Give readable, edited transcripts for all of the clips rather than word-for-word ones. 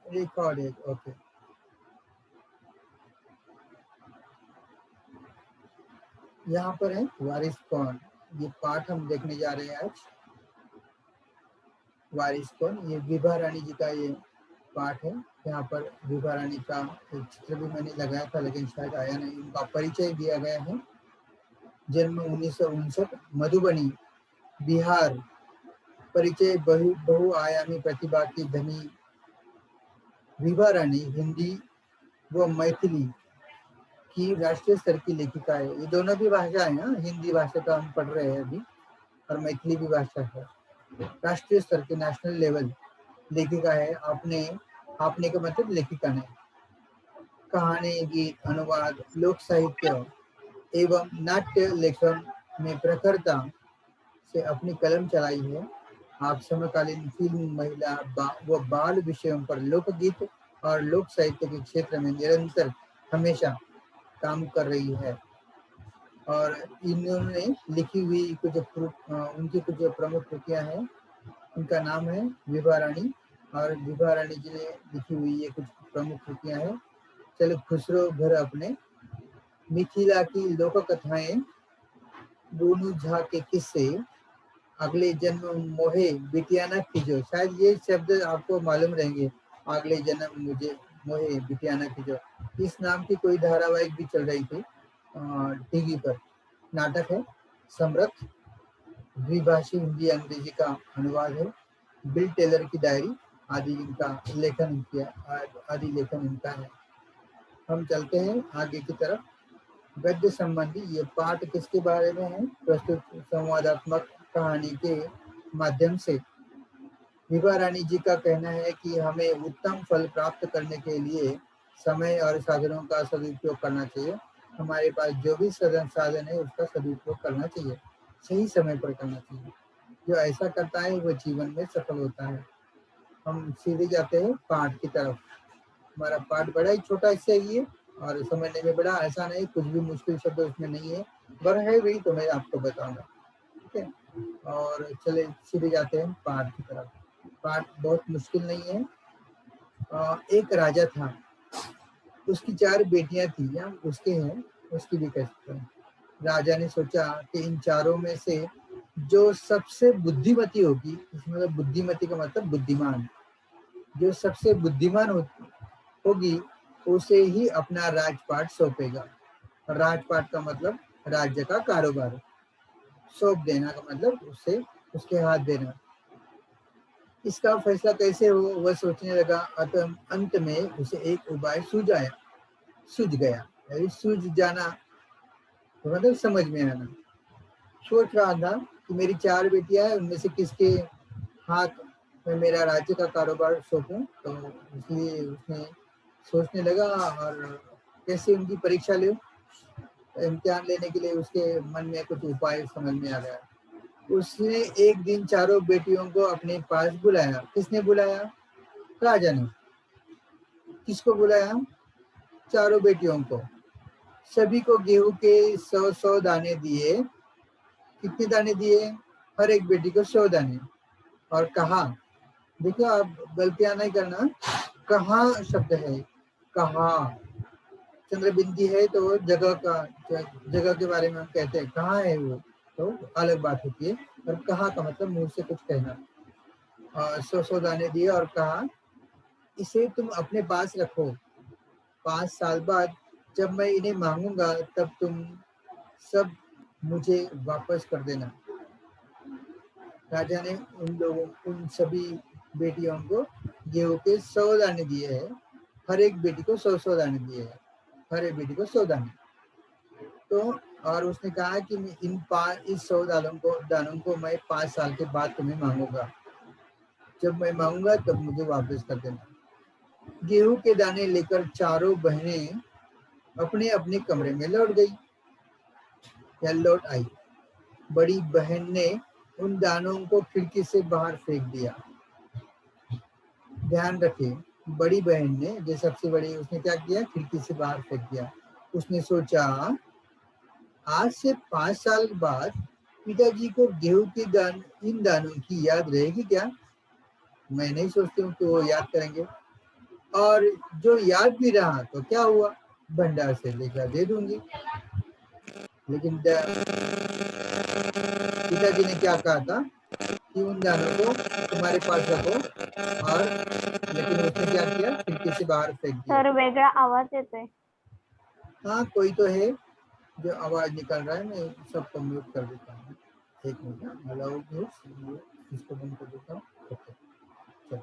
Recorded, okay. यहाँ पर है वारिस कौन, ये पाठ हम देखने जा रहे हैं आज। वारिस कौन, ये विभा रानी जी का ये पाठ है। यहाँ पर विभा रानी का एक चित्र भी मैंने लगाया था लेकिन शायद आया नहीं। उनका परिचय दिया गया है। जन्म 1959, मधुबनी बिहार। परिचय बहुआयामी प्रतिभा की धनी विभा रानी हिंदी व मैथिली की राष्ट्रीय स्तर की लेखिका है। ये दोनों भी भाषा है, हिंदी भाषा तो हम पढ़ रहे हैं अभी और मैथिली भी भाषा है। राष्ट्रीय स्तर के नेशनल लेवल लेखिका है। आपने का मतलब लेखिका ने कहानी, गीत, अनुवाद, लोक साहित्य एवं नाट्य लेखन में प्रखरता से अपनी कलम चलाई है। आप समकालीन फिल्म, महिला व बाल विषयों पर लोकगीत और लोक साहित्य के क्षेत्र में निरंतर हमेशा काम कर रही है। और इन्होंने लिखी हुई उनकी कुछ प्रमुख कृतियां हैं। उनका नाम है विभा रानी और विभा रानी जी ने लिखी हुई ये कुछ प्रमुख कृतियां हैं। चलो, खुसरो घर अपने, मिथिला की लोक कथाएं, बोनू झा के किस्से, अगले जन्म मोहे बिटिया न खिजो। शायद ये शब्द आपको मालूम रहेंगे, अगले जन्म मुझे मोहे बिटिया न खिजो। इस नाम की कोई धारावाहिक भी चल रही थी टीवी पर। नाटक है समरथ, द्विभाषी हिंदी अंग्रेजी का अनुवाद है। बिल टेलर की डायरी आदि लेखन इनका है। हम चलते हैं आगे की तरफ। गद्य संबंधी ये पाठ किसके बारे में है? प्रस्तुत संवादात्मक कहानी के माध्यम से विभा रानी जी का कहना है कि हमें उत्तम फल प्राप्त करने के लिए समय और साधनों का सदुपयोग करना चाहिए। हमारे पास जो भी साधन है उसका सदुपयोग करना चाहिए, सही समय पर करना चाहिए। जो ऐसा करता है वो जीवन में सफल होता है। हम सीधे जाते हैं पाठ की तरफ। हमारा पाठ बड़ा ही छोटा हिस्सा ही है और समझने में बड़ा ऐसा नहीं, कुछ भी मुश्किल शब्द उसमें नहीं है। बर है भी तो मैं आपको बताऊंगा, ठीक है। और चले सीधे जाते हैं पाठ की तरफ। पाठ बहुत मुश्किल नहीं है। एक राजा था, उसकी 4 बेटियां थी, या उसके हैं, उसकी भी कह सकते हैं। राजा ने सोचा कि इन चारों में से जो सबसे बुद्धिमती होगी, इसमें मतलब बुद्धिमती का मतलब बुद्धिमान, जो सबसे बुद्धिमान होगी उसे ही अपना राजपाट सौंपेगा। राजपाट का मतलब राज्य का कारोबार, सौंप देना का मतलब उसे उसके हाथ देना। इसका फैसला कैसे हो वह सोचने लगा। अंत में उसे एक उपाय सूझ गया। सूझ जाना तो मतलब समझ में आना। सोच रहा था कि मेरी 4 बेटियां हैं, उनमें से किसके हाथ में मेरा राज्य का कारोबार सौंपूं। तो इसलिए उसने सोचने लगा और कैसे उनकी परीक्षा ले, इम्तिहान लेने के लिए उसके मन में कुछ उपाय समझ में आ गया। उसने एक दिन चारों बेटियों को अपने पास बुलाया। किसने बुलाया? राजा ने। किसको बुलाया? चारों बेटियों को। सभी को गेहूं के 100 दाने दिए। कितने दाने दिए? हर एक बेटी को 100 दाने। और कहा, देखो आप गलतियां नहीं करना, कहा शब्द है, कहा चंद्रबिंदी है तो जगह के बारे में हम कहते हैं कहाँ है वो, तो अलग बात होती है। और कहा का मतलब मुंह से कुछ कहना। 100 दाने दिए और कहा, इसे तुम अपने पास रखो। 5 साल बाद जब मैं इन्हें मांगूंगा तब तुम सब मुझे वापस कर देना। राजा ने उन सभी बेटियों को गेहूं के 100 दाने दिए हैं। हर एक बेटी को 100 दाने दिए हैं। हर एक बेटी को 100 दाने। तो और उसने कहा कि इस 100 दानों को मैं 5 साल के बाद तुम्हें मांगूंगा। जब मैं मांगूंगा तब मुझे वापस कर देना। गेहूं के दाने लेकर चारों बहनें अपने अपने कमरे में लौट आई। बड़ी बहन ने उन दानों को खिड़की से बाहर फेंक दिया। ध्यान रखें, बड़ी बहन ने, जो सबसे बड़ी, उसने क्या किया? खिड़की से बाहर फेंक दिया। उसने सोचा, आज से 5 साल बाद पिताजी को गेहूं के इन दानों की याद रहेगी क्या? मैं नहीं सोचती हूँ कि वो याद करेंगे। और जो याद भी रहा तो क्या हुआ, भंडार से लेकर दे दूंगी। लेकिन पिताजी ने क्या कहा था कि उन दानों को तुम्हारे पास रखो, और लेकिन उसने क्या किया, खिड़की से बाहर फेंक दिया। सर वेगळा आवाज येतोय। हाँ कोई तो है जो आवाज निकल रहा है, मैं सबको म्यूट कर देता हूँ। एक मिनट, अलाउ इसको बंद कर देता हूँ। ओके चलो,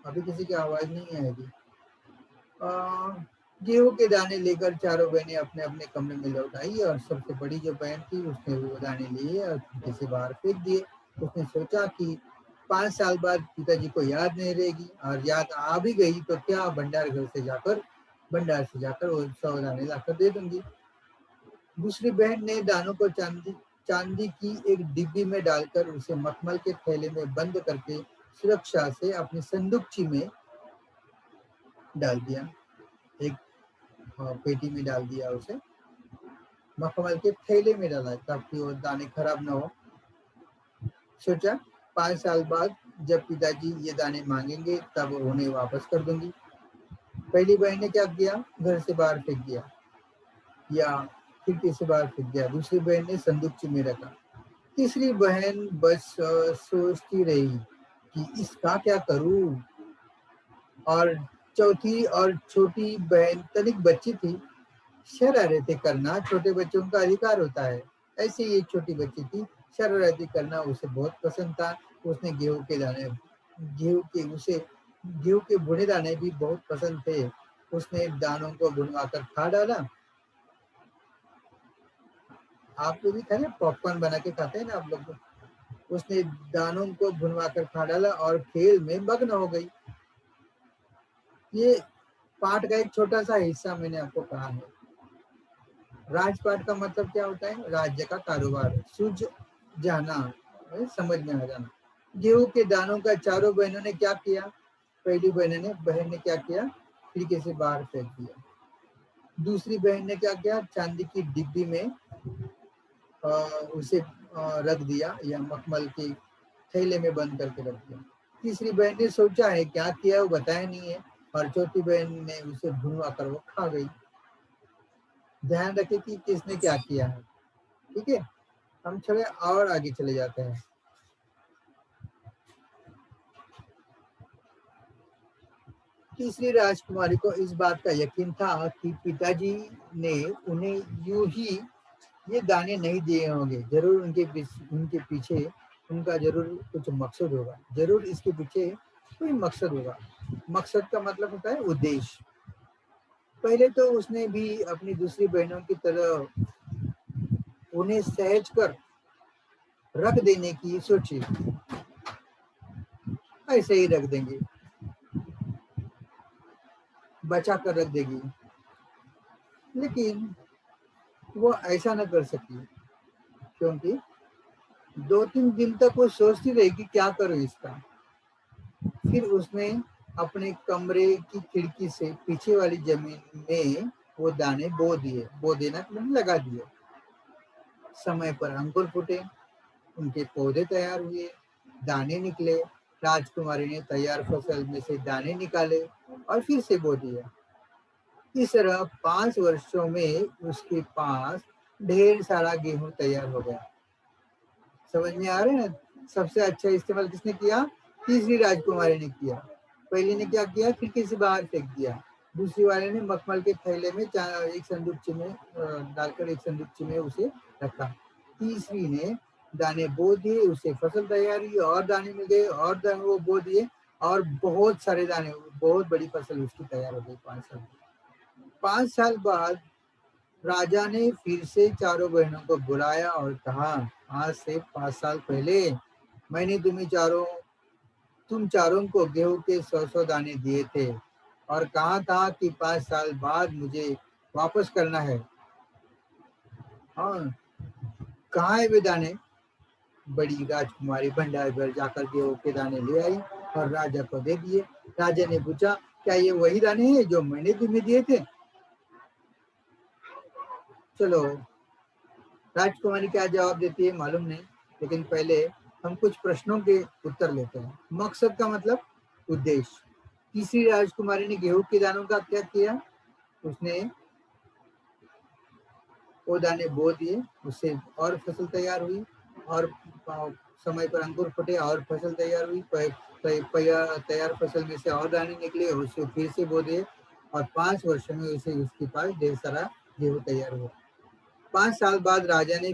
अभी किसी की आवाज नहीं आएगी। गेहूं के दाने लेकर चारों बहनें अपने अपने कमरे में लौट आई, और सबसे बड़ी जो बहन थी उसने वो दाने लिए और खिड़की से बाहर फेंक दिए। उसने सोचा कि 5 साल बाद पिताजी को याद नहीं रहेगी, और याद आ भी गई तो क्या, भंडार से जाकर वो 100 दाने लाकर दे दूंगी। दूसरी बहन ने दानों को चांदी की एक डिब्बी में डालकर उसे मखमल के थैले में बंद करके सुरक्षा से अपनी संदूकची में डाल दिया। एक पेटी में डाल दिया, उसे मखमल के थैले में डाला ताकि वो दाने खराब ना हो। सोचा 5 साल बाद जब पिताजी ये दाने मांगेंगे तब उन्हें वापस कर दूंगी। पहली बहन ने क्या किया, घर से बाहर फेंक दिया या खिड़की से बाहर फेंक दिया। दूसरी बहन ने संदूकची में रखा। तीसरी बहन बस सोचती रही कि इसका क्या करूं। और चौथी और छोटी बहन तनिक बच्ची थी, शरारतें करना छोटे बच्चों का अधिकार होता है। ऐसे ही एक छोटी बच्ची थी, शरारतें करना उसे बहुत पसंद था। उसने गेहूं के भुने दाने भी बहुत पसंद थे। उसने दानों को भुनवाकर खा डाला। आप लोग भी खाए ना, पॉपकॉर्न बना के खाते हैं ना आप लोग। उसने दानों को भुनवाकर खा डाला और खेल में मग्न हो गई। ये पाठ का एक छोटा सा हिस्सा मैंने आपको कहा है। राजपाट का मतलब क्या होता है, राज्य का कारोबार, सूझ जाना, समझ में आ जाना। गेहूं के दानों का चारों बहनों ने क्या किया, पहली बहन ने क्या किया, खिड़की से बाहर फेंक दिया। दूसरी बहन ने क्या किया, चांदी की डिब्बी में उसे रख दिया या मखमल के थैले में बंद करके रख दिया। तीसरी बहन ने सोचा है क्या किया वो बताया नहीं है, और चौथी बहन ने उसे भुनवा कर वो खा गई। ध्यान रखें कि किसने क्या किया है। ठीक है, हम चले और आगे चले जाते हैं। तीसरी राजकुमारी को इस बात का यकीन था कि पिताजी ने उन्हें यूं ही ये दाने नहीं दिए होंगे। जरूर उनके पीछे उनका जरूर कुछ मकसद होगा। जरूर इसके पीछे कोई मकसद होगा। मकसद का मतलब होता है उद्देश्य। पहले तो उसने भी अपनी दूसरी बहनों की तरह उन्हें सहज कर रख देने की सोची, ऐसे ही रख देंगे, बचा कर रख देगी। लेकिन वो ऐसा न कर सकी, क्योंकि 2-3 दिन तक वो सोचती रही कि क्या करूं इसका। फिर उसने अपने कमरे की खिड़की से पीछे वाली जमीन में वो दाने बो दिए। बो देना मतलब लगा दिए। समय पर अंकुर फूटे, उनके पौधे तैयार हुए, दाने निकले। राजकुमारी ने तैयार फसल में से दाने निकाले और फिर से बो दिया। इस तरह 5 वर्षों में उसके पास ढेर सारा गेहूं तैयार हो गया। समझ में आ रहे हैं? सबसे अच्छा इस्तेमाल किसने किया? तीसरी राजकुमारी ने किया। पहली ने क्या किया, खिड़की से बाहर फेंक दिया। दूसरी वाले ने मखमल के थैले में एक संदूकची में डालकर एक संदूकची में उसे रखा। तीसरी ने दाने बो दिए, उसे फसल तैयार हुई, और दाने मिल गए, और दाने वो बो दिए, और बहुत सारे दाने, बहुत बड़ी फसल उसकी तैयार हो गई 5 साल। 5 साल बाद राजा ने फिर से चारों बहनों को बुलाया और कहा, आज से 5 साल पहले मैंने तुम चारों को गेहूं के 100 दाने दिए थे और कहा था कि 5 साल बाद मुझे वापस करना है। हाँ, कहाँ है वे दाने? बड़ी राजकुमारी भंडार घर जाकर गेहूं के दाने ले आई और राजा को दे दिए। राजा ने पूछा, क्या ये वही दाने हैं जो मैंने तुम्हें दिए थे? चलो, राजकुमारी क्या जवाब देती है मालूम नहीं, लेकिन पहले हम कुछ प्रश्नों के उत्तर लेते हैं। मकसद का मतलब उद्देश्य। तीसरी राजकुमारी ने गेहूं के दानों का क्या किया, उसने वो दाने बो दिए, उससे और फसल तैयार हुई और समय पर अंकुर फटे और फसल तैयार हुई। तैयार फसल में से और दाने निकले, उसको फिर से बो दिए और 5 वर्षों में उसे उसके पास ढेर सारा गेहूं तैयार हुआ। 5 साल बाद राजा ने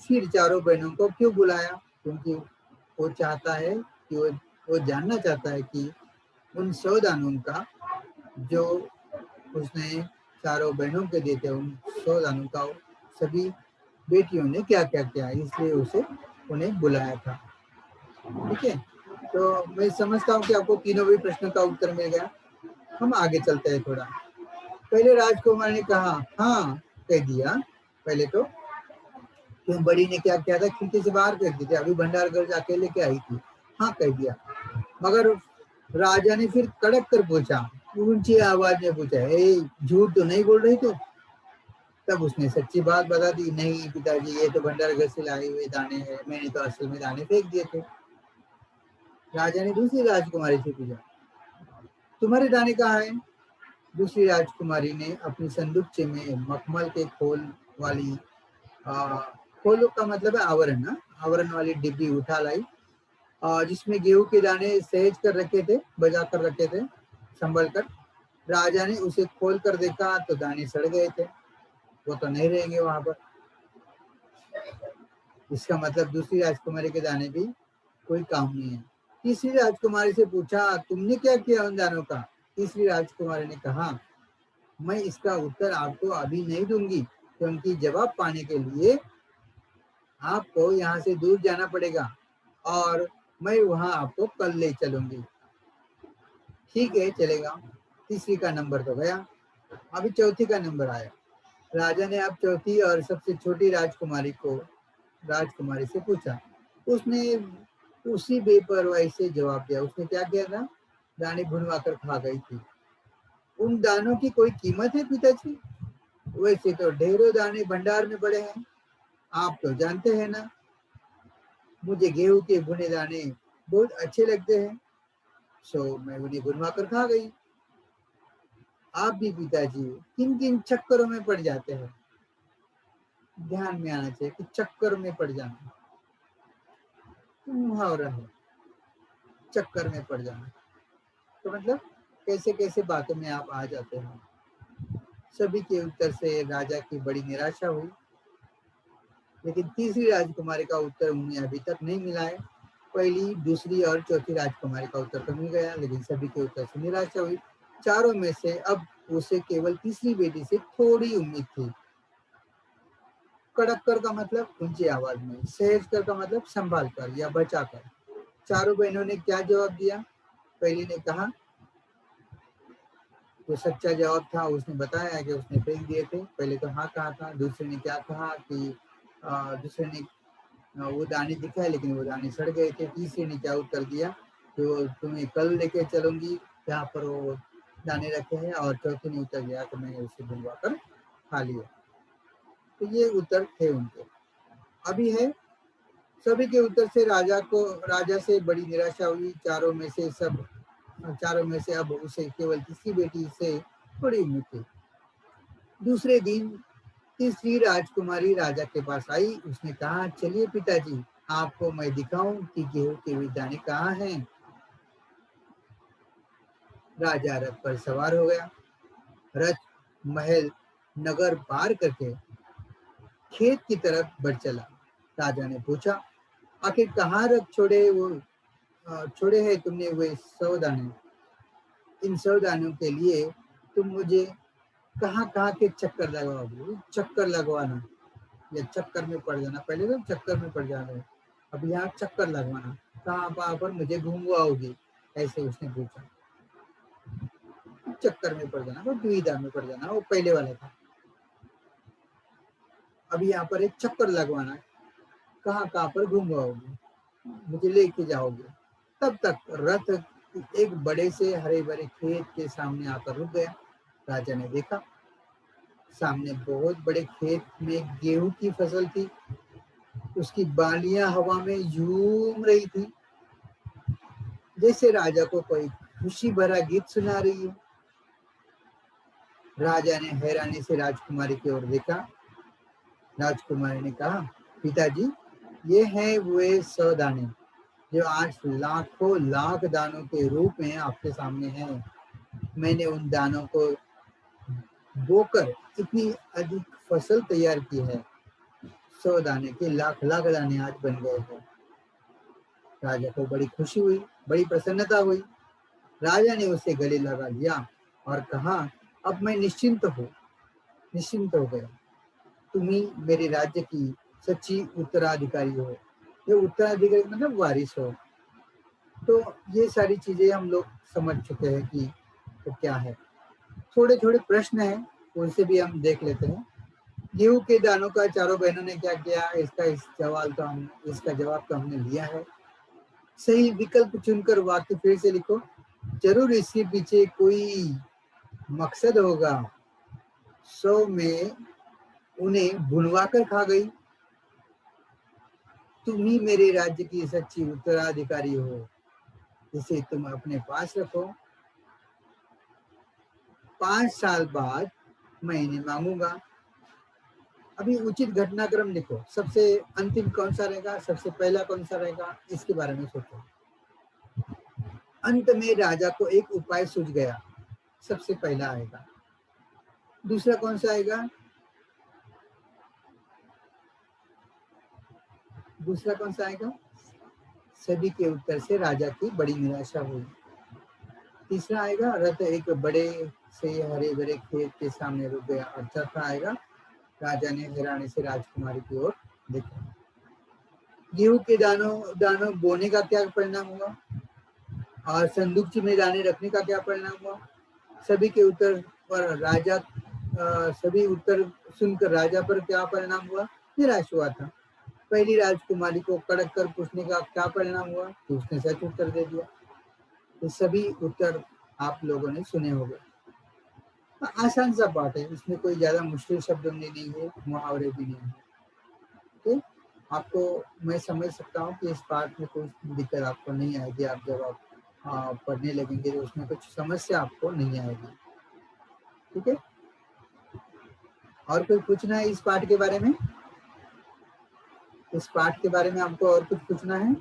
फिर चारों बहनों को क्यों बुलाया, क्योंकि वो चाहता है कि वो जानना चाहता है कि उन 100 दानों का जो उसने चारों बहनों के दिए थे, उन 100 दानों का सभी बेटियों ने क्या क्या किया, इसलिए उसे उन्हें बुलाया था। ठीक है, तो मैं समझता हूँ कि आपको तीनों भी प्रश्नों का उत्तर मिल गया। हम आगे चलते हैं थोड़ा। पहले राजकुमार ने कहा हाँ कह दिया। पहले तो क्यों बड़ी ने क्या किया था, खिड़की से बाहर फेंक दी थी, अभी भंडार घर जाके लेके आई थी, हाँ कह दिया। मगर राजा ने फिर कड़क कर पूछा, ऊंची आवाज में पूछा, झूठ तो नहीं बोल रही तो? तब उसने सच्ची बात बता दी, नहीं पिताजी, ये तो भंडार घर से लाए हुए दाने हैं, मैंने तो असल में दाने फेंक दिए थे। राजा ने दूसरी राजकुमारी से पूछा, तुम्हारे दाने कहाँ हैं? दूसरी राजकुमारी ने अपनी संदूकचे में मखमल के खोल वाली खोल का मतलब है आवरण ना, आवरण वाली डिब्बी उठा लाई जिसमें गेहूं के दाने सहेज कर रखे थे, बजा कर रखे थे संभल कर। राजा ने उसे खोल कर देखा तो दाने सड़ गए थे, वो तो नहीं रहेंगे वहां पर। इसका मतलब दूसरी राजकुमारी के दाने भी कोई काम नहीं है। तीसरी राजकुमारी से पूछा, तुमने क्या किया उन दानों का? तीसरी राजकुमारी ने कहा, मैं इसका उत्तर आपको अभी नहीं दूंगी, क्योंकि जवाब पाने के लिए आपको यहाँ से दूर जाना पड़ेगा और मैं वहां आपको कल ले चलूंगी। ठीक है, चलेगा। तीसरी का नंबर तो गया, अभी चौथी का नंबर आया। राजा ने अब चौथी और सबसे छोटी राजकुमारी से पूछा। उसने उसी बेपरवाही से जवाब दिया। उसने क्या किया था, दाने भुनवा कर खा गई थी। उन दानों की कोई कीमत है पिताजी? वैसे तो ढेरों दाने भंडार में पड़े हैं, आप तो जानते हैं ना, मुझे गेहूं के भुने दाने बहुत अच्छे लगते हैं, सो मैं उन्हें भुनवा कर खा गई। आप भी पिताजी किन किन चक्करों में पड़ जाते हैं? ध्यान में आना चाहिए कि चक्कर में पड़ जाना मुहावरा है, चक्कर में पड़ जाना, तो मतलब कैसे कैसे बातों में आप आ जाते हैं। सभी के उत्तर से राजा की बड़ी निराशा हुई, लेकिन तीसरी राजकुमारी का उत्तर उन्हें अभी तक नहीं मिला है। पहली, दूसरी और चौथी राजकुमारी का उत्तर तो मिल गया, लेकिन सभी के उत्तर से निराशा हुई। चारों में से अब उसे केवल तीसरी बेटी से थोड़ी उम्मीद थी। कड़क कर का मतलब ऊंची आवाज में, सहज कर का मतलब संभाल कर या बचा कर। चारों बहनों ने क्या जवाब दिया? पहली ने कहा, जो सच्चा जवाब था उसने बताया कि उसने फेंक दिए थे। पहले तो हाँ कहा था। दूसरे ने क्या कहा कि दूसरे ने वो दाने दिखाए लेकिन वो दाने सड़ गए थे। तीसरे ने क्या उत्तर दिया कि वो तुम्हें कल लेके चलूंगी जहाँ पर वो दाने रखे हैं। और चौथे ने उत्तर दिया कि मैंने उसे बुलवा कर खा लिया। तो ये उत्तर थे उनके। अभी है, सभी के उत्तर से राजा से बड़ी निराशा हुई। चारों में से अब उसे केवल तीसरी बेटी से थोड़ी उम्मीद थी। दूसरे दिन तीसरी राजकुमारी राजा के पास आई। उसने कहा, चलिए पिताजी, आपको मैं दिखाऊं कि गेहूं के वे दाने कहाँ हैं। राजा रथ पर सवार हो गया। रथ महल नगर पार करके खेत की तरफ बढ़ चला। राजा ने पूछा, आखिर कहाँ रथ छोड़े हैं तुमने वे 100 दाने? इन 100 दानों के लिए तुम मुझे कहाँ कहाँ के चक्कर लगवाओगे? चक्कर लगवाना या चक्कर में पड़ जाना, पहले तो चक्कर में पड़ जाना है, अब यहाँ चक्कर लगवाना, कहाँ पर मुझे घुमवाओगे? ऐसे उसने पूछा। चक्कर में पड़ जाना, वो दुविधा में पड़ जाना, वो पहले वाला था। अब यहाँ पर एक चक्कर लगवाना, कहाँ कहाँ पर घुमवाओगे, मुझे लेके जाओगे। तब तक रथ एक बड़े से हरे भरे खेत के सामने आकर रुक गया। राजा ने देखा, सामने बहुत बड़े खेत में गेहूं की फसल थी। उसकी बालियां हवा में झूम रही थी, जैसे राजा को कोई खुशी भरा गीत सुना रही है। राजा ने हैरानी से राजकुमारी की ओर देखा। राजकुमारी ने कहा, पिताजी, ये है वे 100 दाने जो आज लाखों लाख दानों के रूप में आपके सामने हैं। मैंने उन दानों को बोकर इतनी अधिक फसल तैयार की है। 100 दाने के लाख लाख दाने आज बन गए हैं। राजा को बड़ी खुशी हुई, बड़ी प्रसन्नता हुई। राजा ने उसे गले लगा लिया और कहा, अब मैं निश्चिंत हो गया। तुम ही मेरे राज्य की सच्ची उत्तराधिकारी हो। ये उत्तराधिकारी मतलब वारिस हो। तो ये सारी चीजें हम लोग समझ चुके हैं कि तो क्या है। थोड़े थोड़े प्रश्न हैं, उनसे भी हम देख लेते हैं। गेहूं के दानों का चारों बहनों ने क्या किया, इसका जवाब तो हमने लिया है। सही विकल्प चुनकर वाक्य फिर से लिखो। जरूर इसके पीछे कोई मकसद होगा। 100 में उन्हें भुनवा कर खा गई। तुम ही मेरे राज्य की सच्ची उत्तराधिकारी हो। इसे तुम अपने पास रखो। 5 साल बाद मैं इन्हें मांगूंगा। अभी उचित घटनाक्रम लिखो। सबसे अंतिम कौन सा रहेगा, सबसे पहला कौन सा रहेगा, इसके बारे में सोचो। अंत में राजा को एक उपाय सूझ गया। सबसे पहला आएगा। दूसरा कौन सा आएगा? दूसरा कौन सा आएगा? सभी के उत्तर से राजा की बड़ी निराशा हुई। तीसरा आएगा, रथ एक बड़े से हरे भरे खेत के सामने रुक गया। और चौथा आएगा, राजा ने हैरानी से राजकुमारी की ओर देखा। गेहूं के दानों बोने का क्या परिणाम हुआ, और संदूकची में दाने रखने का क्या परिणाम हुआ? सभी के उत्तर पर राजा सभी उत्तर सुनकर राजा पर क्या परिणाम हुआ? निराश हुआ था। पहली राजकुमारी को कड़क कर पूछने का क्या परिणाम हुआ कि उसने सच उत्तर दे दिया। तो सभी उत्तर आप लोगों ने सुने होंगे। आसान सा पाठ है, इसमें कोई ज्यादा मुश्किल शब्द नहीं है, मुहावरे भी नहीं है। तो आपको मैं समझ सकता हूँ कि इस पाठ में कोई दिक्कत आपको नहीं आएगी। आप जब आप पढ़ने लगेंगे तो उसमें कुछ समस्या आपको नहीं आएगी। ठीक है, और कोई पूछना है इस पाठ के बारे में? इस पाठ के बारे में आपको और कुछ पूछना है?